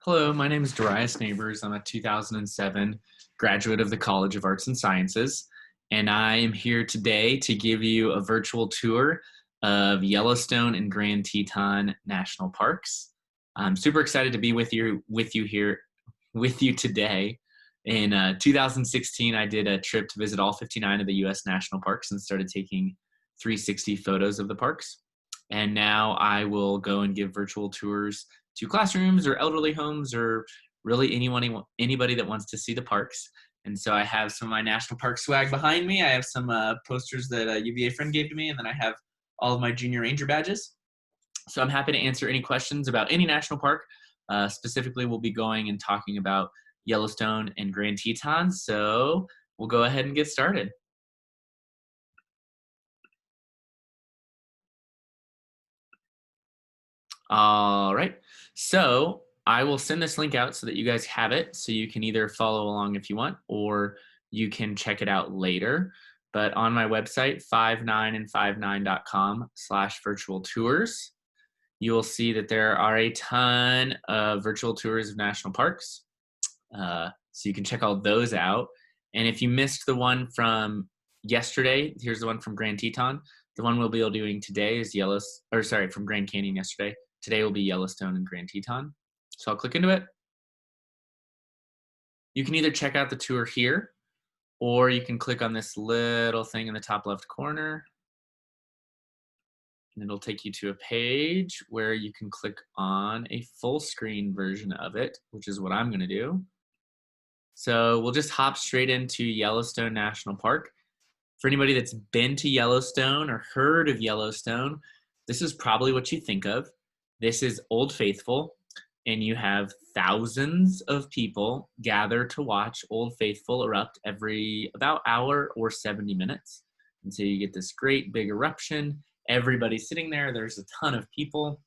Hello, my name is Darius Neighbors. I'm a 2007 graduate of the College of Arts and Sciences, and I am here today to give you a virtual tour of Yellowstone and Grand Teton National Parks. I'm super excited to be with you today. In 2016, I did a trip to visit all 59 of the U.S. national parks and started taking 360 photos of the parks. And now I will go and give virtual tours to classrooms or elderly homes or really anybody that wants to see the parks. And so I have some of my national park swag behind me. I have some posters that a UVA friend gave to me, and then I have all of my junior ranger badges. So I'm happy to answer any questions about any national park. Specifically, we'll be going and talking about Yellowstone and Grand Teton. So we'll go ahead and get started. All right, so I will send this link out so that you guys have it, so you can either follow along if you want, or you can check it out later. But on my website, 59and59.com/virtual tours, you will see that there are a ton of virtual tours of national parks. So you can check all those out. And if you missed the one from yesterday, here's the one from Grand Teton. The one we'll be doing today is from Grand Canyon yesterday. Today will be Yellowstone and Grand Teton. So I'll click into it. You can either check out the tour here, or you can click on this little thing in the top left corner. And it'll take you to a page where you can click on a full screen version of it, which is what I'm gonna do. So we'll just hop straight into Yellowstone National Park. For anybody that's been to Yellowstone or heard of Yellowstone, this is probably what you think of. This is Old Faithful, and you have thousands of people gather to watch Old Faithful erupt every about hour or 70 minutes. And so you get this great big eruption. Everybody's sitting there. There's a ton of people,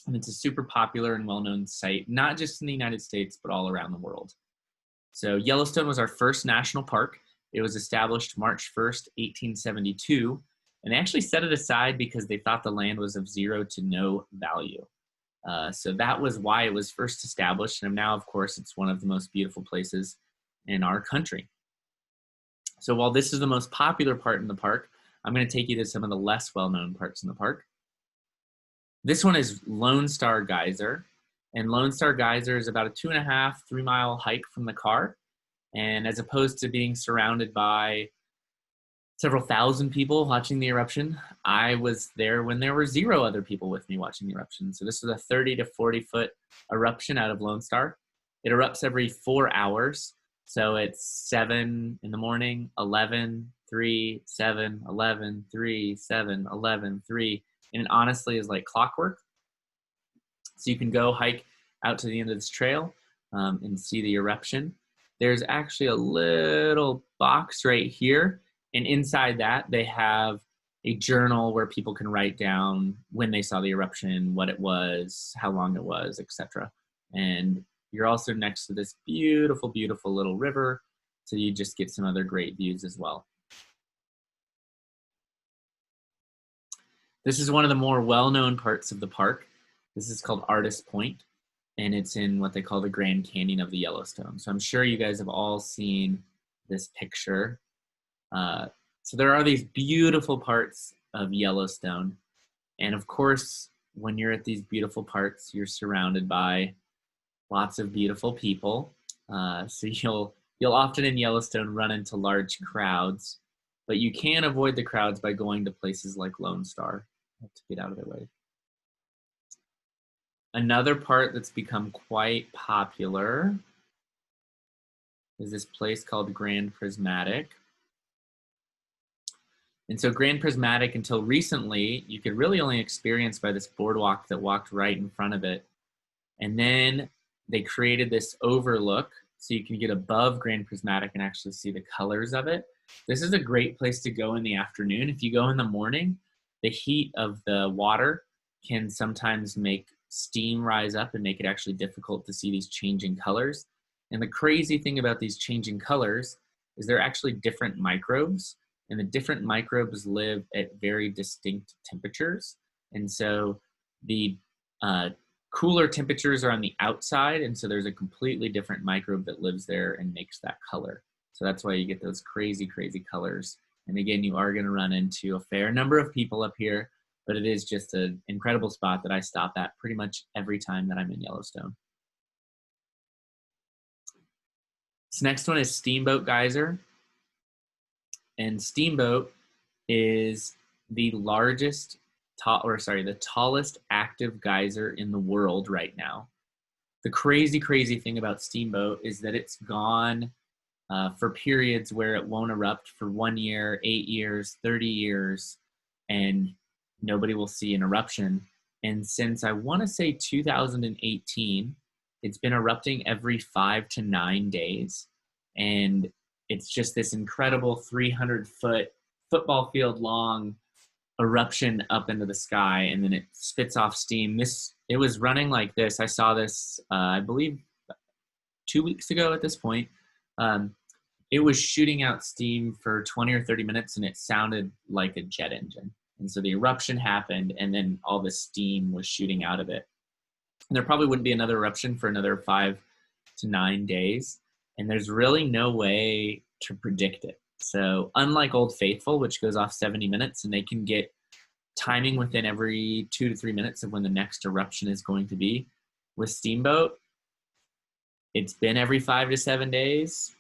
and it's a super popular and well-known site, not just in the United States, but all around the world. So Yellowstone was our first national park. It was established March 1st, 1872, and they actually set it aside because they thought the land was of zero to no value. So that was why it was first established, and now, of course, it's one of the most beautiful places in our country. So while this is the most popular part in the park, I'm going to take you to some of the less well-known parts in the park. This one is Lone Star Geyser, and Lone Star Geyser is about a 2.5, 3-mile hike from the car. And as opposed to being surrounded by several thousand people watching the eruption, I was there when there were 0 other people with me watching the eruption. So this was a 30 to 40 foot eruption out of Lone Star. It erupts every 4 hours. So it's 7 in the morning, 11, 3, 7, 11, 3, 7, 11, 3. And it honestly is like clockwork. So you can go hike out to the end of this trail and see the eruption. There's actually a little box right here, and inside that they have a journal where people can write down when they saw the eruption, what it was, how long it was, etc. And you're also next to this beautiful, beautiful little river, so you just get some other great views as well. This is one of the more well-known parts of the park. This is called Artist Point, and it's in what they call the Grand Canyon of the Yellowstone. So I'm sure you guys have all seen this picture. So there are these beautiful parts of Yellowstone. And of course, when you're at these beautiful parts, you're surrounded by lots of beautiful people. So you'll often in Yellowstone run into large crowds, but you can avoid the crowds by going to places like Lone Star. I have to get out of their way. Another part that's become quite popular is this place called Grand Prismatic. And so Grand Prismatic, until recently, you could really only experience by this boardwalk that walked right in front of it. And then they created this overlook so you can get above Grand Prismatic and actually see the colors of it. This is a great place to go in the afternoon. If you go in the morning, the heat of the water can sometimes make steam rise up and make it actually difficult to see these changing colors. And the crazy thing about these changing colors is they're actually different microbes, and the different microbes live at very distinct temperatures. And so the Cooler temperatures are on the outside, and so there's a completely different microbe that lives there and makes that color. So that's why you get those crazy, crazy colors. And again, you are going to run into a fair number of people up here, but it is just an incredible spot that I stop at pretty much every time that I'm in Yellowstone. This next one is Steamboat Geyser. And Steamboat is the the tallest active geyser in the world right now. The crazy, crazy thing about Steamboat is that it's gone for periods where it won't erupt for 1 year, 8 years, 30 years, and nobody will see an eruption. And since I want to say 2018, it's been erupting every 5 to 9 days. And it's just this incredible 300-foot football field long eruption up into the sky, and then it spits off steam. It was running like this. I saw this, I believe, 2 weeks ago at this point. It was shooting out steam for 20 or 30 minutes, and it sounded like a jet engine. And so the eruption happened, and then all the steam was shooting out of it. And there probably wouldn't be another eruption for another 5 to 9 days. And there's really no way to predict it. So unlike Old Faithful, which goes off 70 minutes, and they can get timing within every 2 to 3 minutes of when the next eruption is going to be, with Steamboat, it's been every 5 to 7 days,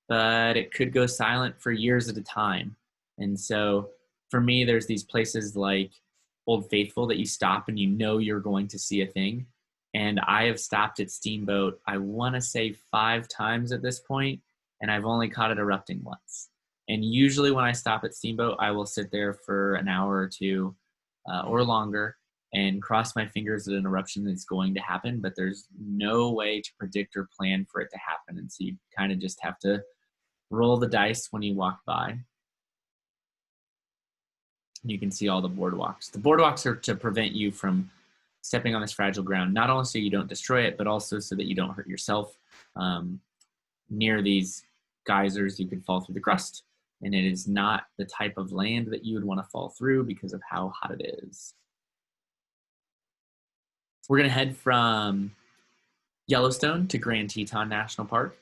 but it could go silent for years at a time. And so for me, there's these places like Old Faithful that you stop and you know you're going to see a thing. And I have stopped at Steamboat, I want to say 5 times at this point, and I've only caught it erupting once. And usually when I stop at Steamboat, I will sit there for an hour or two or longer and cross my fingers that an eruption is going to happen, but there's no way to predict or plan for it to happen. And so you kind of just have to roll the dice when you walk by. You can see all the boardwalks. The boardwalks are to prevent you from stepping on this fragile ground, not only so you don't destroy it, but also so that you don't hurt yourself. Near these geysers, you could fall through the crust, and it is not the type of land that you would want to fall through because of how hot it is. We're going to head from Yellowstone to Grand Teton National Park,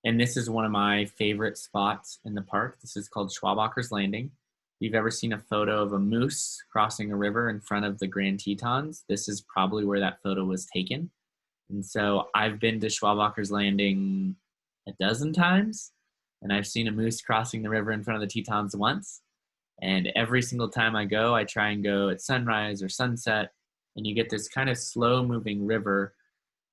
and this is one of my favorite spots in the park. This is called Schwabacher's Landing. If you've ever seen a photo of a moose crossing a river in front of the Grand Tetons, this is probably where that photo was taken. And so I've been to Schwabacher's Landing a dozen times, and I've seen a moose crossing the river in front of the Tetons once. And every single time I go, I try and go at sunrise or sunset, and you get this kind of slow-moving river.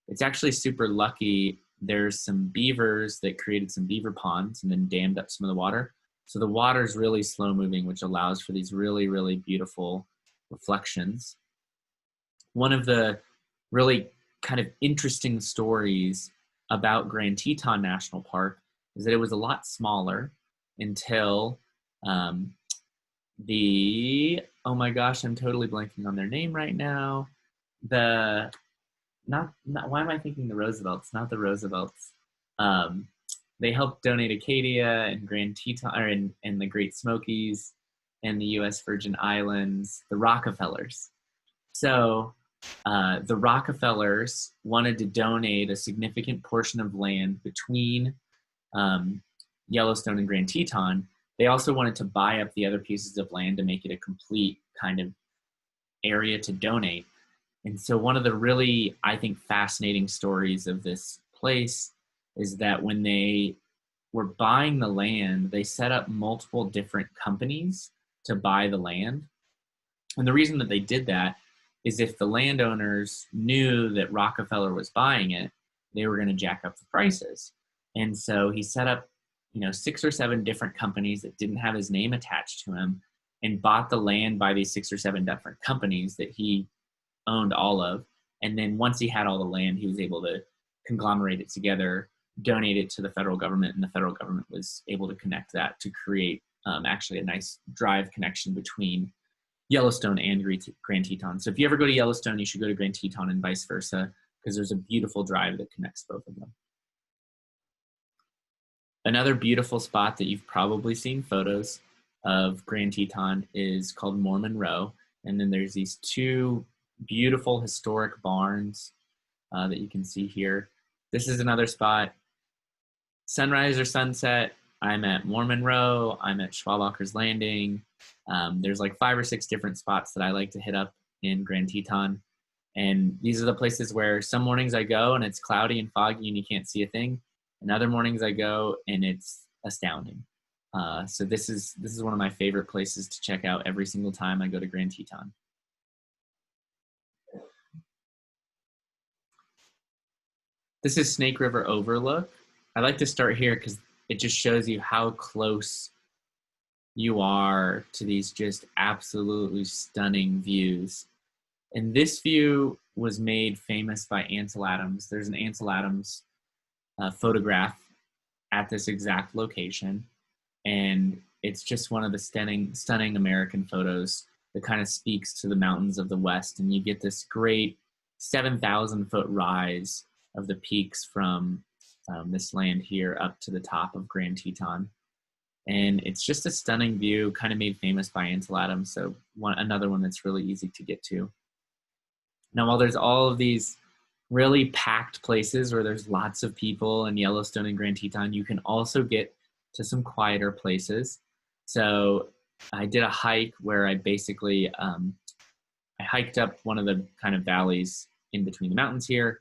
It's actually super lucky. There's some beavers that created some beaver ponds and then dammed up some of the water. So the water is really slow-moving, which allows for these really, really beautiful reflections. One of the really kind of interesting stories about Grand Teton National Park is that it was a lot smaller until oh my gosh, I'm totally blanking on their name right now. Why am I thinking the Roosevelts? Not the Roosevelts. They helped donate Acadia and Grand Teton, and the Great Smokies and the U.S. Virgin Islands, the Rockefellers. So the Rockefellers wanted to donate a significant portion of land between Yellowstone and Grand Teton. They also wanted to buy up the other pieces of land to make it a complete kind of area to donate. And so one of the really, I think, fascinating stories of this place is that when they were buying the land, they set up multiple different companies to buy the land. And the reason that they did that is if the landowners knew that Rockefeller was buying it, they were going to jack up the prices. And so he set up 6 or 7 different companies that didn't have his name attached to him and bought the land by these 6 or 7 different companies that he owned all of. And then once he had all the land, he was able to conglomerate it together, donate it to the federal government, and the federal government was able to connect that to create actually a nice drive connection between Yellowstone and Grand Teton. So if you ever go to Yellowstone, you should go to Grand Teton and vice versa, because there's a beautiful drive that connects both of them. Another beautiful spot that you've probably seen photos of Grand Teton is called Mormon Row. And then there's these 2 beautiful historic barns that you can see here. This is another spot. Sunrise or sunset, I'm at Mormon Row, I'm at Schwabacher's Landing. There's like 5 or 6 different spots that I like to hit up in Grand Teton. And these are the places where some mornings I go and it's cloudy and foggy and you can't see a thing. And other mornings I go and it's astounding. So this is one of my favorite places to check out every single time I go to Grand Teton. This is Snake River Overlook. I like to start here because it just shows you how close you are to these just absolutely stunning views. And this view was made famous by Ansel Adams. There's an Ansel Adams photograph at this exact location. And it's just one of the stunning American photos that kind of speaks to the mountains of the West. And you get this great 7,000-foot rise of the peaks from this land here up to the top of Grand Teton. And it's just a stunning view, kind of made famous by Ansel Adams. So another one that's really easy to get to. Now, while there's all of these really packed places where there's lots of people in Yellowstone and Grand Teton, you can also get to some quieter places. So I did a hike where I basically, I hiked up one of the kind of valleys in between the mountains here,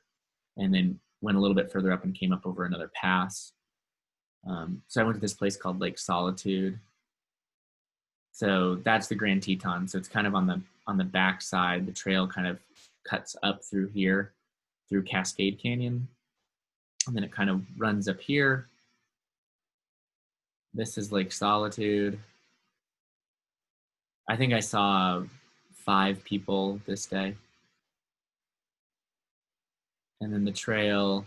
and then went a little bit further up and came up over another pass. So I went to this place called Lake Solitude. So that's the Grand Teton. So it's kind of on the back side. The trail kind of cuts up through here, through Cascade Canyon. And then it kind of runs up here. This is Lake Solitude. I think I saw 5 people this day. And then the trail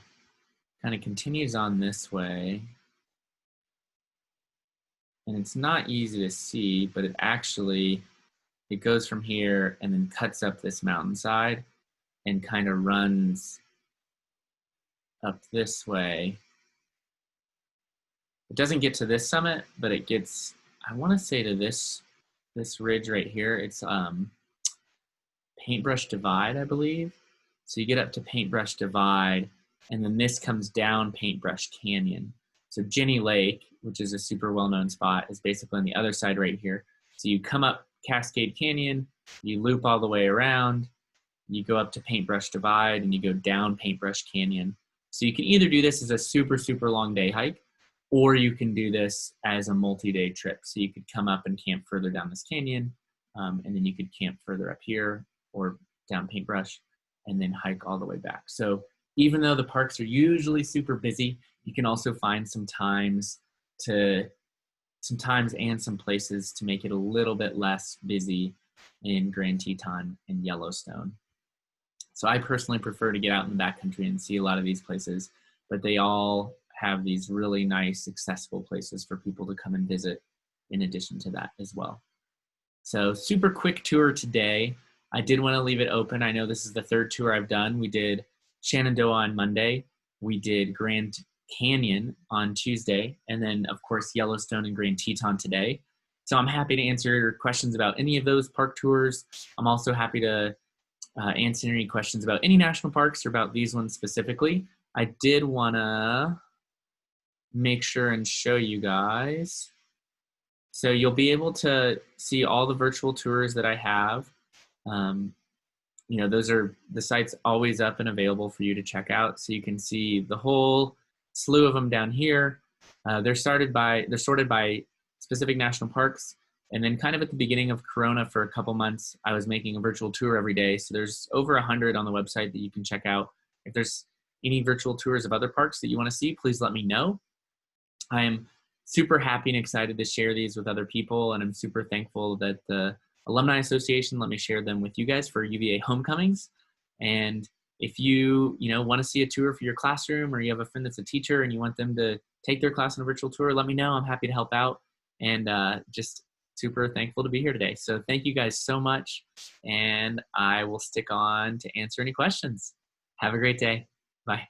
kind of continues on this way. And it's not easy to see, but it goes from here and then cuts up this mountainside and kind of runs up this way. It doesn't get to this summit, but it gets, I want to say, to this ridge right here. It's Paintbrush Divide, I believe. So you get up to Paintbrush Divide, and then this comes down Paintbrush Canyon. So Jenny Lake, which is a super well-known spot, is basically on the other side right here. So you come up Cascade Canyon, you loop all the way around, you go up to Paintbrush Divide, and you go down Paintbrush Canyon. So you can either do this as a super, super long day hike, or you can do this as a multi-day trip. So you could come up and camp further down this canyon, and then you could camp further up here or down Paintbrush, and then hike all the way back. So even though the parks are usually super busy, you can also find some times and some places to make it a little bit less busy in Grand Teton and Yellowstone. So I personally prefer to get out in the backcountry and see a lot of these places, but they all have these really nice, accessible places for people to come and visit in addition to that as well. So super quick tour today. I did want to leave it open. I know this is the 3rd tour I've done. We did Shenandoah on Monday. We did Grand Canyon on Tuesday. And then, of course, Yellowstone and Grand Teton today. So I'm happy to answer your questions about any of those park tours. I'm also happy to answer any questions about any national parks or about these ones specifically. I did want to make sure and show you guys. So you'll be able to see all the virtual tours that I have. Those are the sites always up and available for you to check out. So you can see the whole slew of them down here. They're sorted by specific national parks. And then kind of at the beginning of Corona for a couple months, I was making a virtual tour every day. So there's over 100 on the website that you can check out. If there's any virtual tours of other parks that you want to see, please let me know. I am super happy and excited to share these with other people. And I'm super thankful that the Alumni Association let me share them with you guys for UVA homecomings. And if you want to see a tour for your classroom, or you have a friend that's a teacher and you want them to take their class on a virtual tour, let me know. I'm happy to help out, and just super thankful to be here today. So thank you guys so much, and I will stick on to answer any questions. Have a great day. Bye.